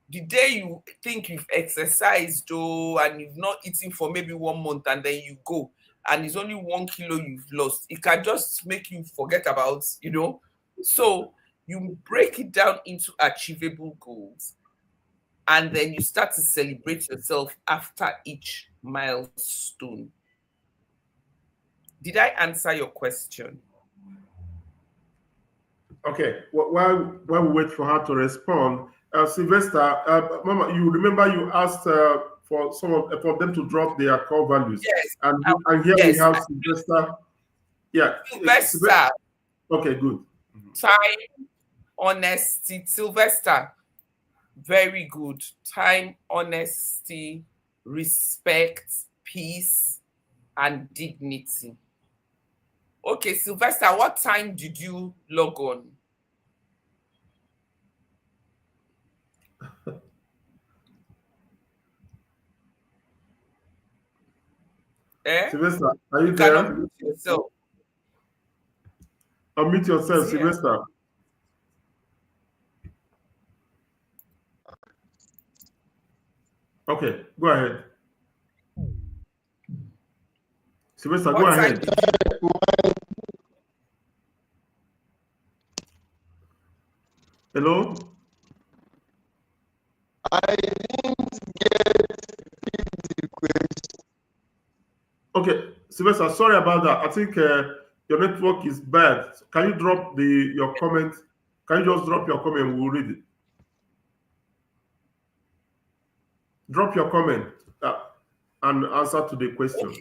the day you think you've exercised and you've not eaten for maybe 1 month and then you go and it's only 1 kilo you've lost, it can just make you forget about, So you break it down into achievable goals and then you start to celebrate yourself after each milestone. Did I answer your question? Okay, while we wait for her to respond, Sylvester, Mama, you remember you asked for for them to drop their core values. Yes. And here we have Sylvester. Yeah. Sylvester. Okay, good. Time, honesty. Sylvester, very good. Time, honesty, respect, peace, and dignity. Okay, Sylvester, what time did you log on? Sylvester, are you there? Unmute yourself. Unmute yourself, Sylvester. Okay, go ahead. Sylvester, go ahead. Hello? I didn't get the question. Okay, Sylvester, sorry about that. I think your network is bad. Can you drop your comment? Can you just drop your comment? We'll read it. Drop your comment and answer to the question.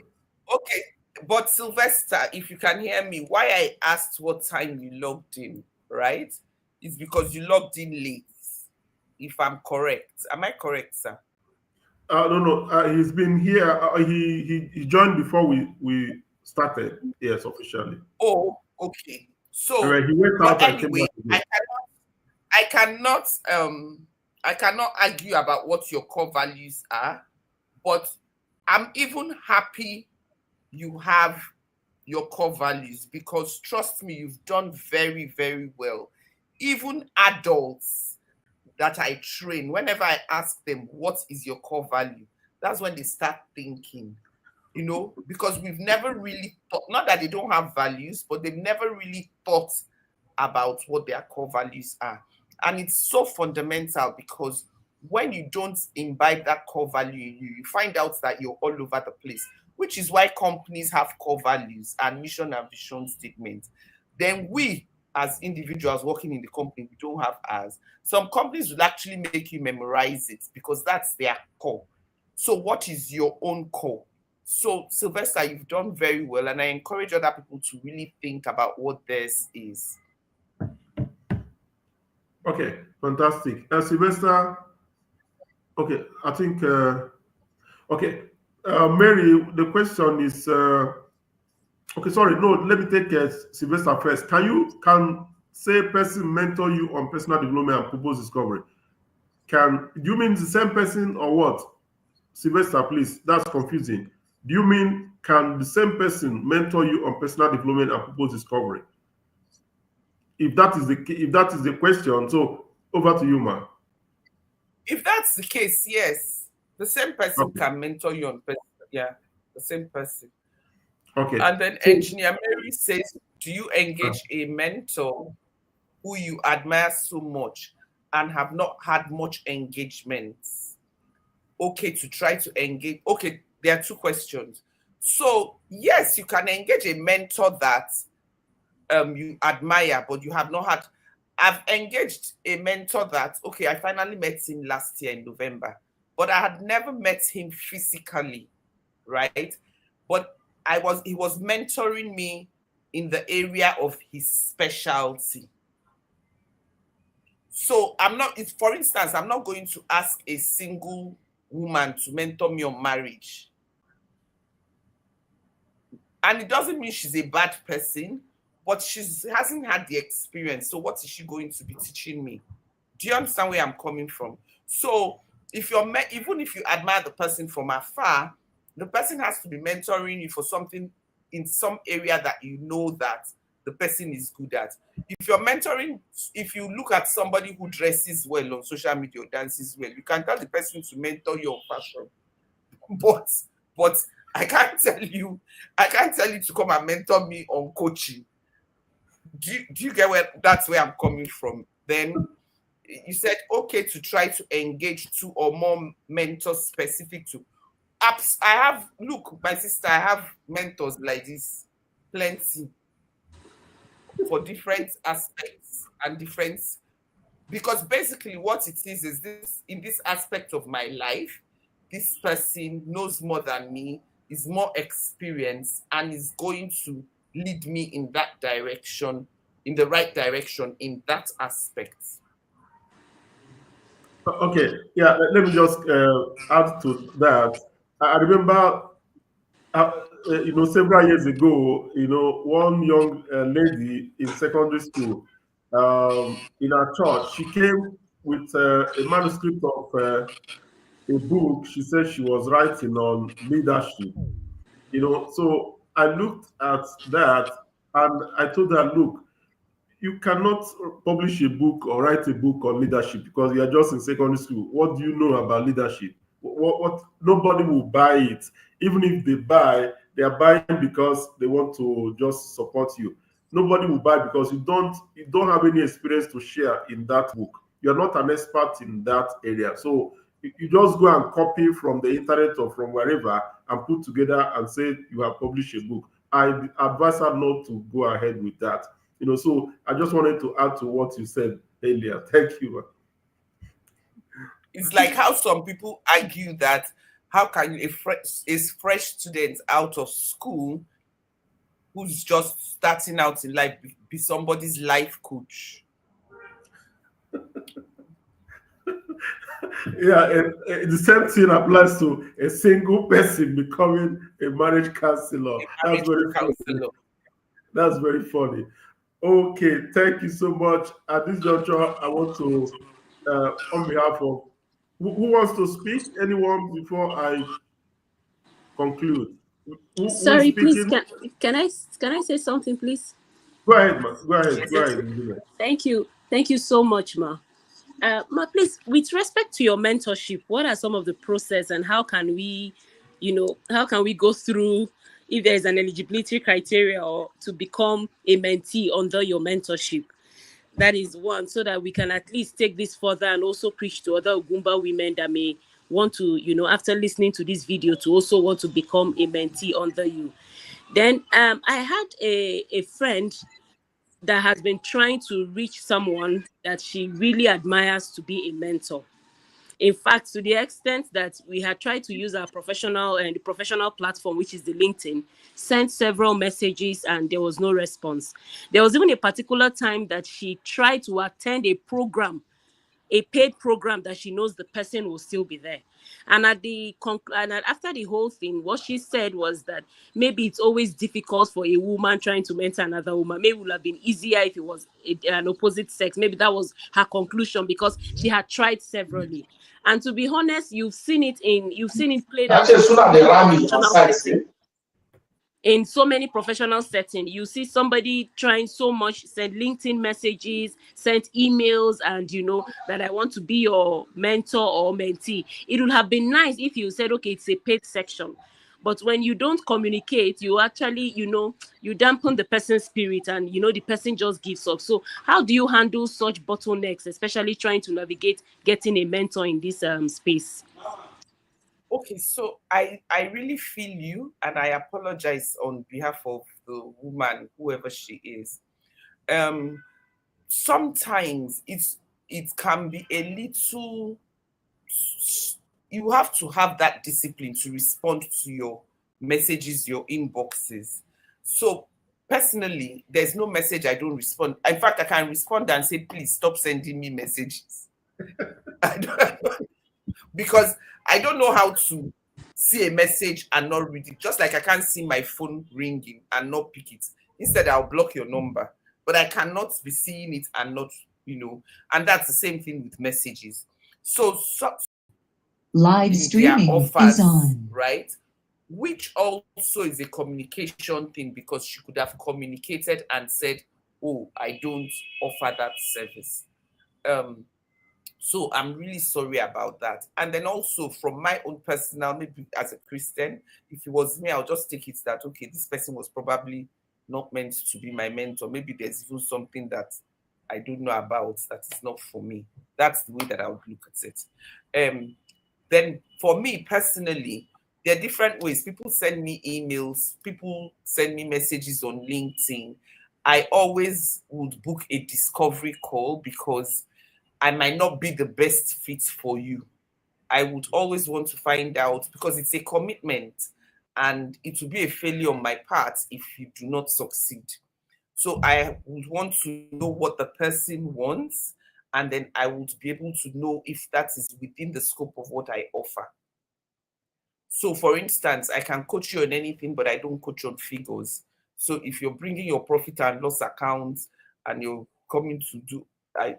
Okay, but Sylvester, if you can hear me, why I asked what time you logged in, right? It's because you logged in late, if I'm correct. Am I correct, sir? No. He's been here. He joined before we started. Yes, officially. Oh, okay. So he went out anyway, I cannot argue about what your core values are, but I'm even happy you have your core values because trust me, you've done very, very well. Even adults that I train, whenever I ask them, what is your core value? That's when they start thinking, because we've never really thought, not that they don't have values, but they've never really thought about what their core values are. And it's so fundamental because when you don't imbibe that core value in you, you find out that you're all over the place, which is why companies have core values and mission and vision statements. Then we, as individuals working in the company, we don't have ours. Some companies will actually make you memorize it because that's their core. So what is your own core? So Sylvester, you've done very well, and I encourage other people to really think about what theirs is. Okay, fantastic. Sylvester, okay, I think, okay. Mary, the question is, okay, sorry, no, let me take Sylvester first. Can say person mentor you on personal development and purpose discovery? Do you mean the same person or what? Sylvester, please, that's confusing. Do you mean can the same person mentor you on personal development and purpose discovery? If that is the question, so over to you, ma. If that's the case, yes, the same person can mentor you on person. Yeah, the same person. Okay. And then Engineer Mary says, do you engage a mentor who you admire so much and have not had much engagement? Okay, to try to engage. Okay, there are two questions. So yes, you can engage a mentor that you admire, but you have not had. I've engaged a mentor that, okay, I finally met him last year in November, but I had never met him physically, right? But he was mentoring me in the area of his specialty. So for instance, I'm not going to ask a single woman to mentor me on marriage. And it doesn't mean she's a bad person, but she hasn't had the experience. So what is she going to be teaching me? Do you understand where I'm coming from? So even if you admire the person from afar, the person has to be mentoring you for something in some area that you know that the person is good at. If you're mentoring, if you look at somebody who dresses well on social media or dances well, you can tell the person to mentor you on fashion. But I can't tell you to come and mentor me on coaching. Do you get that's where I'm coming from? Then you said, okay, to try to engage two or more mentors specific to apps. Look, my sister, I have mentors like this, plenty, for different aspects and different, because basically what it is this, in this aspect of my life, this person knows more than me, is more experienced, and is going to lead me in that direction, in the right direction in that aspect. Okay, yeah, let me just add to that. I remember, several years ago, one young lady in secondary school, in our church, she came with a manuscript of a book she said she was writing on leadership. So I looked at that and I told her, look, you cannot publish a book or write a book on leadership because you are just in secondary school. What do you know about leadership? What nobody will buy it. Even if they buy, they are buying because they want to just support you. Nobody will buy because you don't have any experience to share in that book. You're not an expert in that area. So you just go and copy from the internet or from wherever and put together and say you have published a book. I advise her not to go ahead with that. So I just wanted to add to what you said earlier. Thank you. It's like how some people argue that how can a fresh student out of school who's just starting out in life be somebody's life coach? Yeah, the same thing applies to a single person becoming a marriage counselor. That's very funny. That's very funny. Okay, thank you so much. At this juncture, I want to, on behalf of, who wants to speak? Anyone before I conclude? Sorry, please, can I say something, please? Go ahead, ma. Go ahead. Thank you so much, ma. Ma, please, with respect to your mentorship, what are some of the process and how can we go through if there is an eligibility criteria or to become a mentee under your mentorship? That is one, so that we can at least take this further and also preach to other Ogumba women that may want to, after listening to this video, to also want to become a mentee under you. Then I had a friend that has been trying to reach someone that she really admires to be a mentor. In fact, to the extent that we had tried to use our the professional platform, which is the LinkedIn, sent several messages and there was no response. There was even a particular time that she tried to attend a program, a paid program that she knows the person will still be there. And after the whole thing, what she said was that maybe it's always difficult for a woman trying to mentor another woman. Maybe it would have been easier if it was an opposite sex. Maybe that was her conclusion because she had tried severally. And to be honest, you've seen it played out in so many professional settings, you see somebody trying so much, send LinkedIn messages, send emails, and that I want to be your mentor or mentee. It would have been nice if you said, okay, it's a paid section. But when you don't communicate, you actually, you dampen the person's spirit, and the person just gives up. So how do you handle such bottlenecks, especially trying to navigate getting a mentor in this space? Okay, so I really feel you, and I apologize on behalf of the woman, whoever she is. Sometimes it can be a little, you have to have that discipline to respond to your messages, your inboxes. So personally, there's no message I don't respond. In fact, I can respond and say, please stop sending me messages. Because I don't know how to see a message and not read it. Just like I can't see my phone ringing and not pick it. Instead, I'll block your number. But I cannot be seeing it and not, and that's the same thing with messages. So Live streaming offers, is on. right? Which also is a communication thing, because she could have communicated and said, oh, I don't offer that service. So I'm really sorry about that. And then also from my own personal, maybe as a Christian, if it was me, I'll just take it that, okay, this person was probably not meant to be my mentor. Maybe there's even something that I don't know about that is not for me. That's the way that I would look at it. Then for me personally, there are different ways. People send me emails, people send me messages on LinkedIn. I always would book a discovery call, because I might not be the best fit for you. I would always want to find out, because it's a commitment, and it will be a failure on my part if you do not succeed. So I would want to know what the person wants, and then I would be able to know if that is within the scope of what I offer. So for instance, I can coach you on anything, but I don't coach on figures. So if you're bringing your profit and loss accounts and you're coming to do, I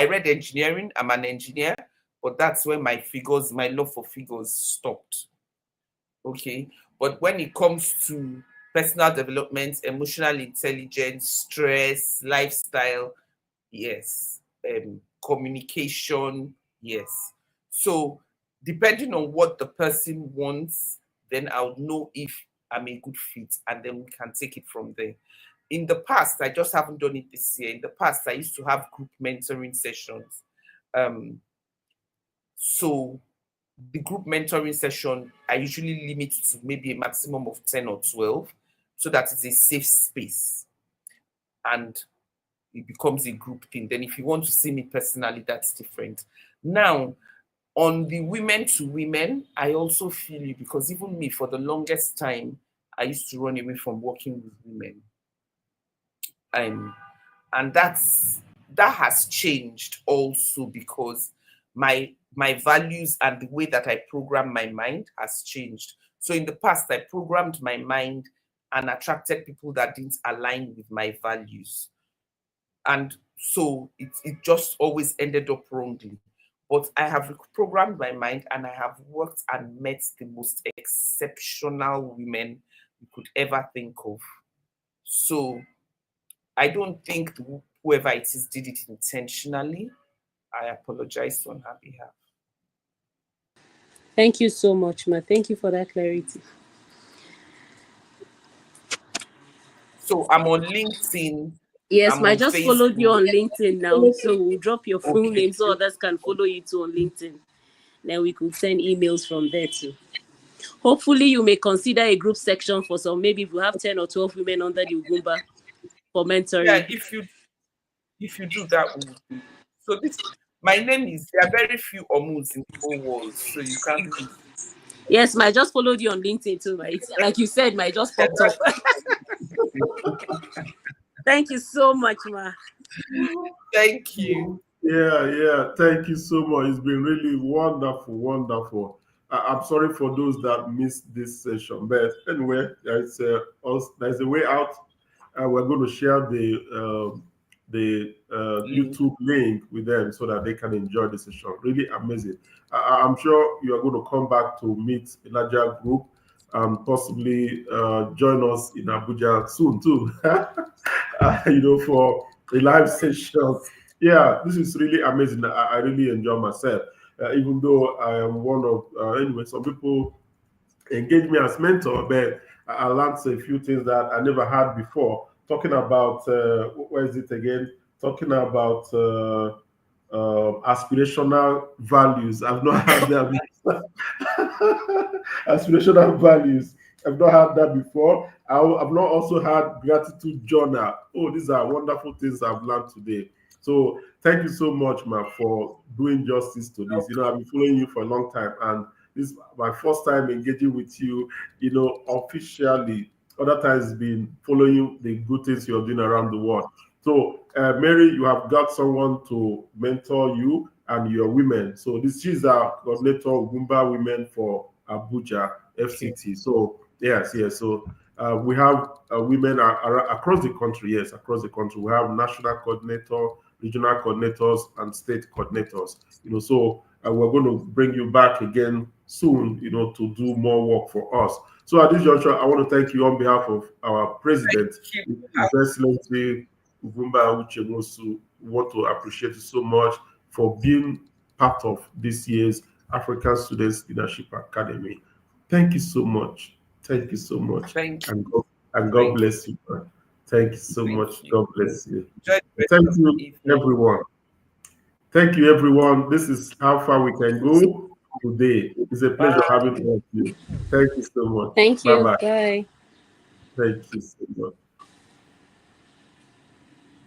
read engineering, I'm an engineer, but that's where my love for figures stopped. Okay. But when it comes to personal development, emotional intelligence, stress, lifestyle, yes. Communication, yes. So depending on what the person wants, then I'll know if I'm a good fit, and then we can take it from there. In the past, I just haven't done it this year. In the past, I used to have group mentoring sessions. So the group mentoring session, I usually limit to maybe a maximum of 10 or 12, so that it's a safe space and it becomes a group thing. Then if you want to see me personally, that's different. Now, on the women to women, I also feel you, because even me, for the longest time, I used to run away from working with women. And that has changed also, because my values and the way that I program my mind has changed. So in the past, I programmed my mind and attracted people that didn't align with my values. And so it just always ended up wrongly. But I have programmed my mind, and I have worked and met the most exceptional women you could ever think of. So I don't think whoever it is did it intentionally. I apologize on her behalf. Thank you so much, Ma. Thank you for that clarity. So I'm on LinkedIn. Yes, I'm I on just followed you Facebook. on LinkedIn now. So we'll drop your full Okay. name so others can follow you too on LinkedIn. Then we could send emails from there too. Hopefully, you may consider a group section for some. Maybe if we have 10 or 12 women under the Ugumba for mentoring. Yeah, if you do that, will be. So my name is, there are very few Omus in the whole world, so you can't lose. Yes, I just followed you on LinkedIn too, right? Like you said, my just popped up. Thank you so much, Ma. Thank you. Yeah. Thank you so much. It's been really wonderful. I'm sorry for those that missed this session, but anyway, there's a way out. We're going to share the YouTube link with them so that they can enjoy the session. Really amazing. I'm sure you are going to come back to meet a larger group and possibly join us in Abuja soon too. For a live session. Yeah, this is really amazing. I really enjoy myself, even though I am one of anyway. Some people engage me as mentor, but I learned a few things that I never had before. Talking about where is it again? Talking about aspirational values. I've not had that before. Aspirational values. I've not had that before. I've not also had gratitude journal. Oh, these are wonderful things I've learned today. So thank you so much, Ma, for doing justice to this. I've been following you for a long time, and this is my first time engaging with you, officially. Other times been following you, the good things you're doing around the world. So, Mary, you have got someone to mentor you and your women. So she's our coordinator of Gumba Women for Abuja FCT. So yes. So we have women across the country. Yes, across the country. We have national coordinator, regional coordinators, and state coordinators. So we're going to bring you back again soon. To do more work for us. So at this juncture, I want to thank you on behalf of our president, His Excellency Ugumba Uchemosu. We want to appreciate you so much for being part of this year's African Students Leadership Academy. Thank you so much. Thank you so much. Thank you. And God bless you. Thank you so much. God bless you. Thank you, everyone. Thank you, everyone. This is how far we can go today. It's a pleasure having you. Thank you so much. Thank you. Bye-bye. Bye. Thank you so much.